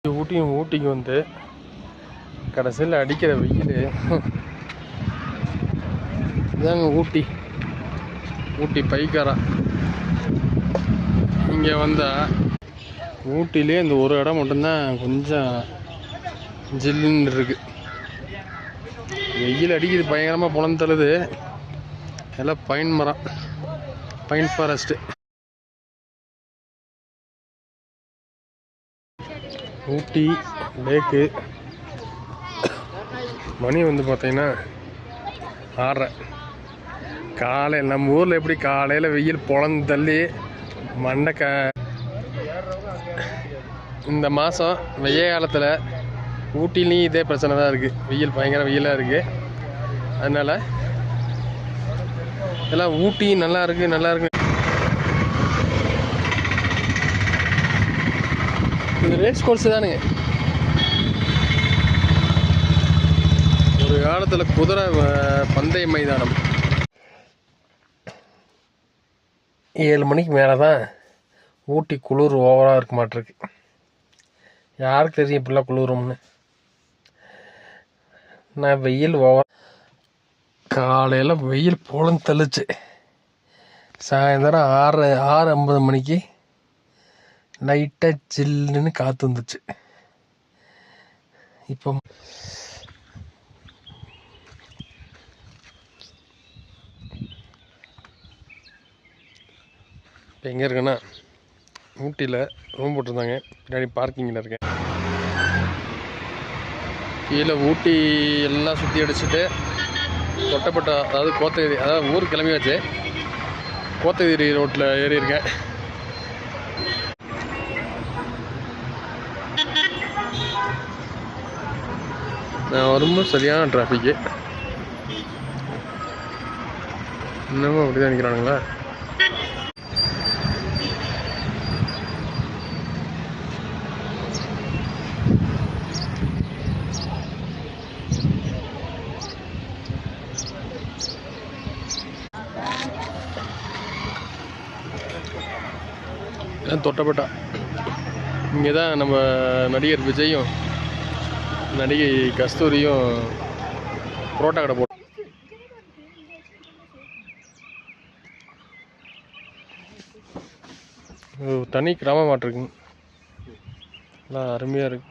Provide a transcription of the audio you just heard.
ஊட்டிக்கு வந்து கடைசியில் அடிக்கிற வெயில் இதாங்க ஊட்டி பைக்காரா. இங்கே வந்தால் ஊட்டிலே இந்த ஒரு இடம் மட்டும்தான் கொஞ்சம் ஜில்லுன்னு இருக்கு. வெயில் அடிக்குது பயங்கரமாக புலந்து தள்ளுது. எல்லாம் பைன் மரம், பைன் ஃபாரஸ்ட்டு. ஊட்டி லேக்கு மணி வந்து பார்த்தீங்கன்னா 6:30 காலையில். நம்ம ஊரில் எப்படி காலையில் வெயில் பொழந்து தள்ளி இந்த மாதம் வெய்ய காலத்தில் ஊட்டிலையும் இதே பிரச்சனை தான் இருக்குது. வெயில் பயங்கர வெயிலாக இருக்குது. அதனால் எல்லாம் ஊட்டி நல்லா இருக்கு. இது ரேஸ் கோர்ஸ் தானுங்க. ஒரு காலத்தில் குதிரை பந்தய மைதானம். 7 மணிக்கு மேலே தான் ஊட்டி குளிர் ஓவராக இருக்க மாட்டிருக்கு. யாருக்கு தெரியும் இப்படிலாம் குளிரும்னு. நான் வெயில் ஓவர் காலையில் வெயில் பொழந்து தள்ளுச்சு. சாயந்தரம் 6:50 மணிக்கு லைட்டாக ஜில்லுன்னு காற்று வந்துச்சு. இப்போ எங்கே இருக்கேன்னா ஊட்டியில் ரூம் போட்டிருந்தாங்க. பின்னாடி பார்க்கிங்கில் இருக்கேன். கீழே ஊட்டி எல்லாம் சுற்றி அடிச்சுட்டு தொட்டப்பட்டா, அதாவது கோத்தகிரி, அதாவது ஊருக்கு கிளம்பியாச்சு. கோத்தகிரி ரோட்டில் ஏறி இருக்கேன். நான் வரும்போது சரியான டிராஃபிக்கு. இன்னமும் அப்படி தான் நிற்கிறானுங்களா? தொட்டப்பட்டா. இங்கே தான் நம்ம நடிகர் விஜயும் நடிகை கஸ்தூரியும் புரோட்டா கடை போட்டு தனி கிராமமாட்டிருக்குங்க. எல்லாம் அருமையாக இருக்கு.